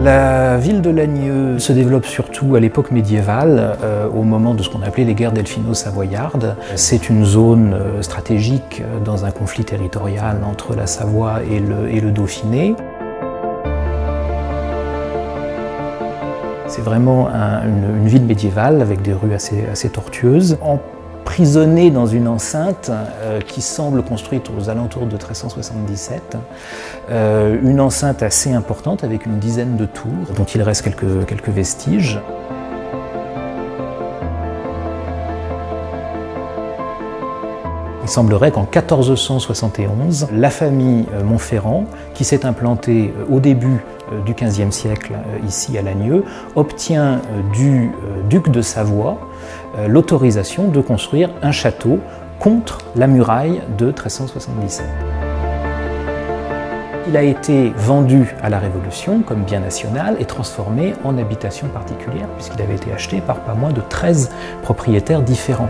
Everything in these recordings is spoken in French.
La ville de Lagneux se développe surtout à l'époque médiévale, au moment de ce qu'on appelait les guerres delphino-savoyardes. C'est une zone stratégique dans un conflit territorial entre la Savoie et le Dauphiné. C'est vraiment une ville médiévale avec des rues assez tortueuses, emprisonnée dans une enceinte qui semble construite aux alentours de 1377. Une enceinte assez importante avec une dizaine de tours dont il reste quelques vestiges. Il semblerait qu'en 1471, la famille Montferrand, qui s'est implantée au début du XVe siècle ici à Lagneux, obtient du duc de Savoie l'autorisation de construire un château contre la muraille de 1377. Il a été vendu à la Révolution comme bien national et transformé en habitation particulière puisqu'il avait été acheté par pas moins de 13 propriétaires différents.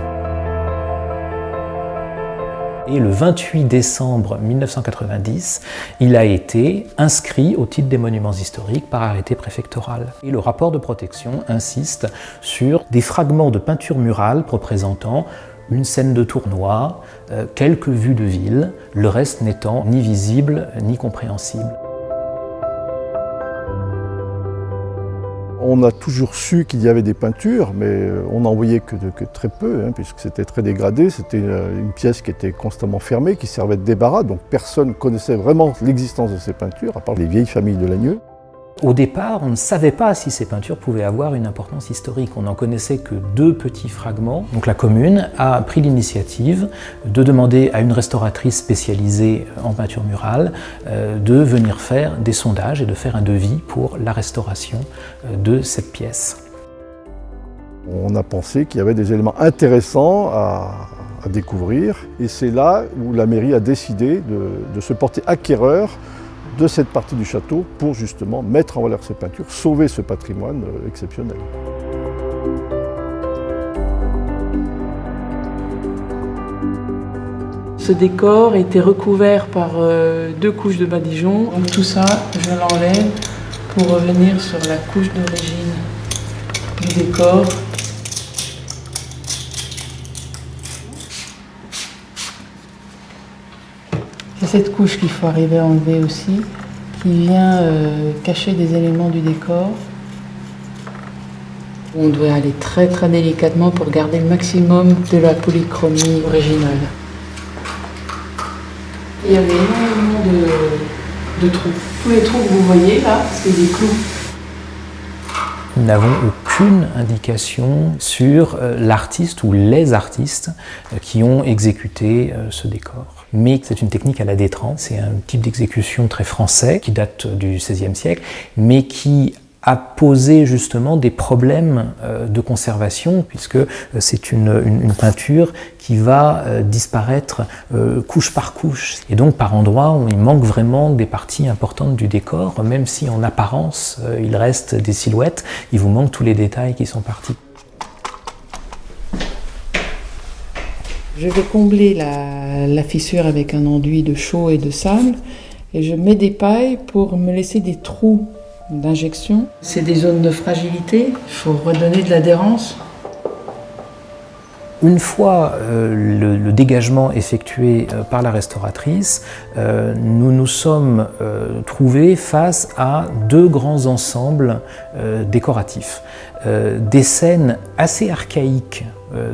Et le 28 décembre 1990, il a été inscrit au titre des monuments historiques par arrêté préfectoral. Et le rapport de protection insiste sur des fragments de peinture murale représentant une scène de tournoi, quelques vues de ville, le reste n'étant ni visible ni compréhensible. On a toujours su qu'il y avait des peintures, mais on n'en voyait que très peu, puisque c'était très dégradé. C'était une pièce qui était constamment fermée, qui servait de débarras, donc personne ne connaissait vraiment l'existence de ces peintures, à part les vieilles familles de Lagneux. Au départ, on ne savait pas si ces peintures pouvaient avoir une importance historique. On n'en connaissait que 2 petits fragments. Donc la commune a pris l'initiative de demander à une restauratrice spécialisée en peinture murale de venir faire des sondages et de faire un devis pour la restauration de cette pièce. On a pensé qu'il y avait des éléments intéressants à découvrir, et c'est là où la mairie a décidé de se porter acquéreur de cette partie du château pour justement mettre en valeur ces peintures, sauver ce patrimoine exceptionnel. Ce décor était recouvert par 2 couches de badigeon. Donc tout ça, je l'enlève pour revenir sur la couche d'origine du décor. C'est cette couche qu'il faut arriver à enlever aussi, qui vient cacher des éléments du décor. On doit aller très délicatement pour garder le maximum de la polychromie originale. Il y avait énormément de trous. Tous les trous que vous voyez là, c'est des clous. Nous n'avons aucune indication sur l'artiste ou les artistes qui ont exécuté ce décor. Mais c'est une technique à la détrance, c'est un type d'exécution très français qui date du XVIe siècle, mais qui a posé justement des problèmes de conservation, puisque c'est une peinture qui va disparaître couche par couche. Et donc par endroits, il manque vraiment des parties importantes du décor, même si en apparence il reste des silhouettes, il vous manque tous les détails qui sont partis. Je vais combler la fissure avec un enduit de chaux et de sable et je mets des pailles pour me laisser des trous d'injection. C'est des zones de fragilité, il faut redonner de l'adhérence. Une fois le dégagement effectué par la restauratrice, nous nous sommes trouvés face à 2 grands ensembles décoratifs. Des scènes assez archaïques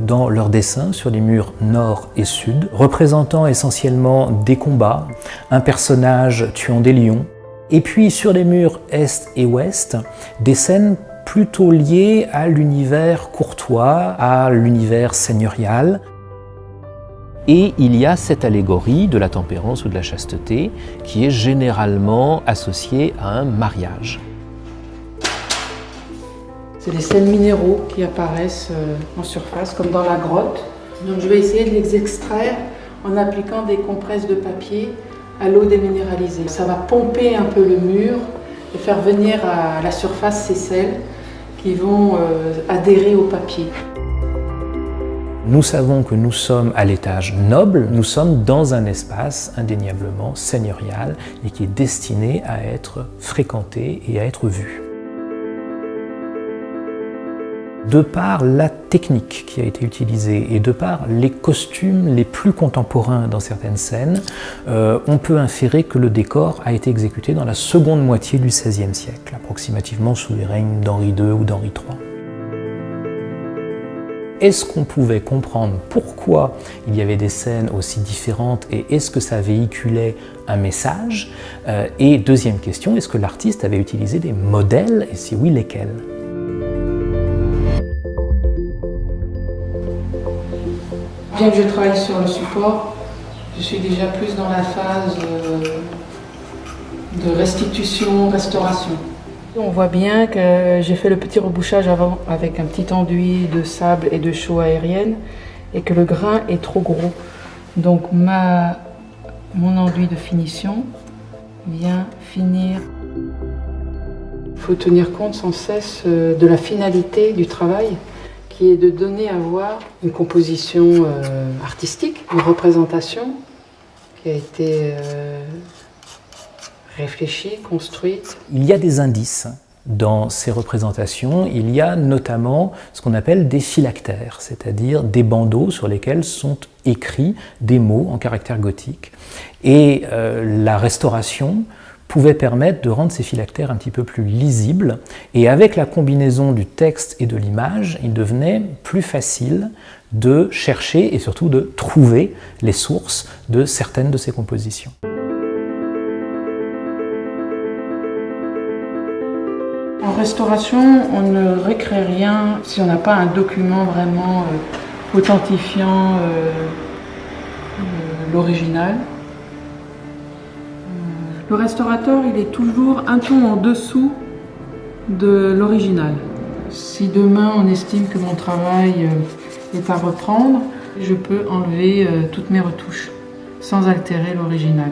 dans leurs dessins sur les murs nord et sud, représentant essentiellement des combats, un personnage tuant des lions, et puis sur les murs est et ouest, des scènes plutôt liées à l'univers courtois, à l'univers seigneurial. Et il y a cette allégorie de la tempérance ou de la chasteté qui est généralement associée à un mariage. C'est des sels minéraux qui apparaissent en surface, comme dans la grotte. Donc je vais essayer de les extraire en appliquant des compresses de papier à l'eau déminéralisée. Ça va pomper un peu le mur et faire venir à la surface ces sels qui vont adhérer au papier. Nous savons que nous sommes à l'étage noble, nous sommes dans un espace indéniablement seigneurial et qui est destiné à être fréquenté et à être vu. De par la technique qui a été utilisée et de par les costumes les plus contemporains dans certaines scènes, on peut inférer que le décor a été exécuté dans la seconde moitié du XVIe siècle, approximativement sous les règnes d'Henri II ou d'Henri III. Est-ce qu'on pouvait comprendre pourquoi il y avait des scènes aussi différentes et est-ce que ça véhiculait un message? Et deuxième question, est-ce que l'artiste avait utilisé des modèles et si oui, lesquels? Bien que je travaille sur le support, je suis déjà plus dans la phase de restitution, restauration. On voit bien que j'ai fait le petit rebouchage avant avec un petit enduit de sable et de chaux aérienne et que le grain est trop gros. Donc mon enduit de finition vient finir. Il faut tenir compte sans cesse de la finalité du travail qui est de donner à voir une composition artistique, une représentation qui a été réfléchie, construite. Il y a des indices dans ces représentations. Il y a notamment ce qu'on appelle des phylactères, c'est-à-dire des bandeaux sur lesquels sont écrits des mots en caractère gothique. Et la restauration pouvait permettre de rendre ces phylactères un petit peu plus lisibles. Et avec la combinaison du texte et de l'image, il devenait plus facile de chercher et surtout de trouver les sources de certaines de ces compositions. En restauration, on ne récrée rien si on n'a pas un document vraiment authentifiant l'original. Le restaurateur, il est toujours un ton en dessous de l'original. Si demain on estime que mon travail est à reprendre, je peux enlever toutes mes retouches sans altérer l'original.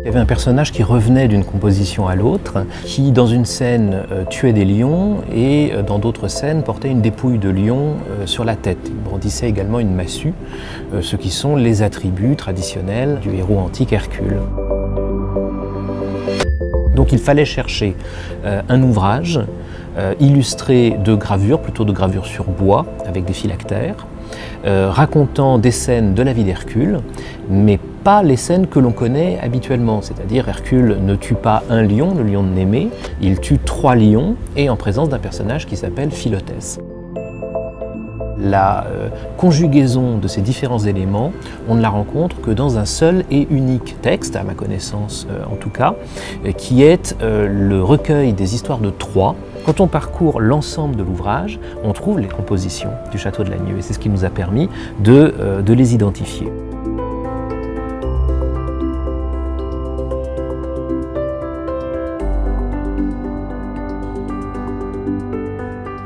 Il y avait un personnage qui revenait d'une composition à l'autre, qui dans une scène tuait des lions et dans d'autres scènes portait une dépouille de lion sur la tête. Il brandissait également une massue, ce qui sont les attributs traditionnels du héros antique Hercule. Donc il fallait chercher un ouvrage illustré de gravures, plutôt de gravures sur bois avec des phylactères, racontant des scènes de la vie d'Hercule, mais pas les scènes que l'on connaît habituellement, c'est-à-dire Hercule ne tue pas un lion, le lion de Némée, il tue 3 lions et en présence d'un personnage qui s'appelle Philoctète. La conjugaison de ces différents éléments, on ne la rencontre que dans un seul et unique texte, à ma connaissance en tout cas, qui est le recueil des histoires de Troie. Quand on parcourt l'ensemble de l'ouvrage, on trouve les compositions du château de Lagnieu et c'est ce qui nous a permis de les identifier.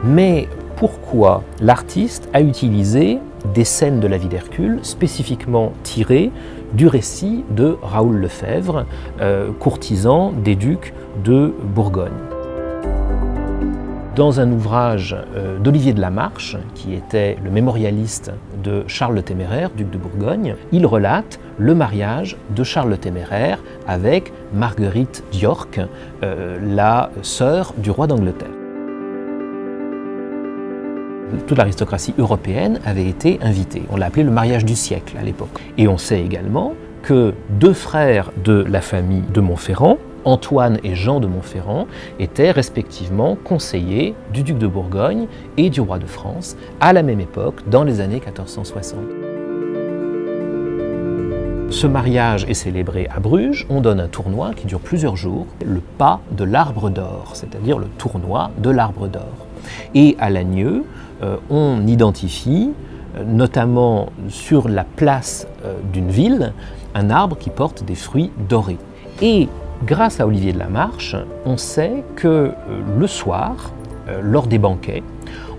Mais pourquoi l'artiste a utilisé des scènes de la vie d'Hercule spécifiquement tirées du récit de Raoul Lefèvre, courtisan des ducs de Bourgogne? Dans un ouvrage d'Olivier de la Marche, qui était le mémorialiste de Charles le Téméraire, duc de Bourgogne, il relate le mariage de Charles le Téméraire avec Marguerite d'York, la sœur du roi d'Angleterre. Toute l'aristocratie européenne avait été invitée. On l'a appelé le mariage du siècle à l'époque. Et on sait également que 2 frères de la famille de Montferrand, Antoine et Jean de Montferrand, étaient respectivement conseillers du duc de Bourgogne et du roi de France à la même époque, dans les années 1460. Ce mariage est célébré à Bruges, on donne un tournoi qui dure plusieurs jours, le pas de l'Arbre d'Or, c'est-à-dire le tournoi de l'Arbre d'Or. Et à Lagnieu, on identifie, notamment sur la place d'une ville, un arbre qui porte des fruits dorés. Et grâce à Olivier de la Marche, on sait que le soir, lors des banquets,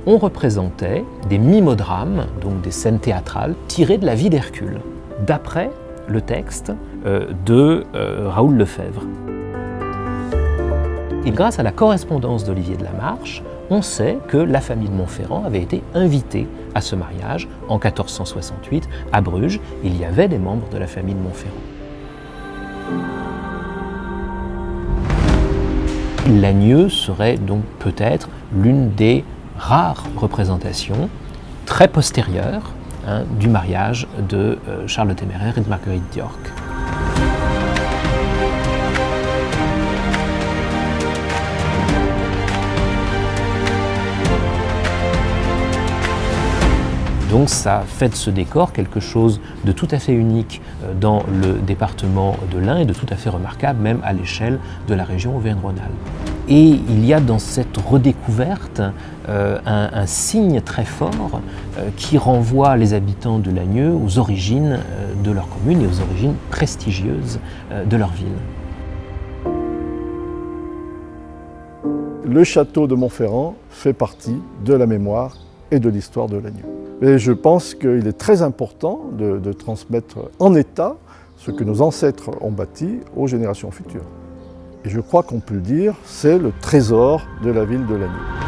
on représentait des mimodrames, donc des scènes théâtrales, tirées de la vie d'Hercule, d'après le texte de Raoul Lefèvre. Et grâce à la correspondance d'Olivier de la Marche, on sait que la famille de Montferrand avait été invitée à ce mariage en 1468 à Bruges. Il y avait des membres de la famille de Montferrand. Lagnieu serait donc peut-être l'une des rares représentations très postérieures du mariage de Charles le Téméraire et de Marguerite d'York. Donc ça fait de ce décor quelque chose de tout à fait unique dans le département de l'Ain et de tout à fait remarquable même à l'échelle de la région Auvergne-Rhône-Alpes. Et il y a dans cette redécouverte un signe très fort qui renvoie les habitants de Lagnieu aux origines de leur commune et aux origines prestigieuses de leur ville. Le château de Montferrand fait partie de la mémoire et de l'histoire de Lagnieu. Et je pense qu'il est très important de transmettre en état ce que nos ancêtres ont bâti aux générations futures. Et je crois qu'on peut le dire, c'est le trésor de la ville de Lagnieu.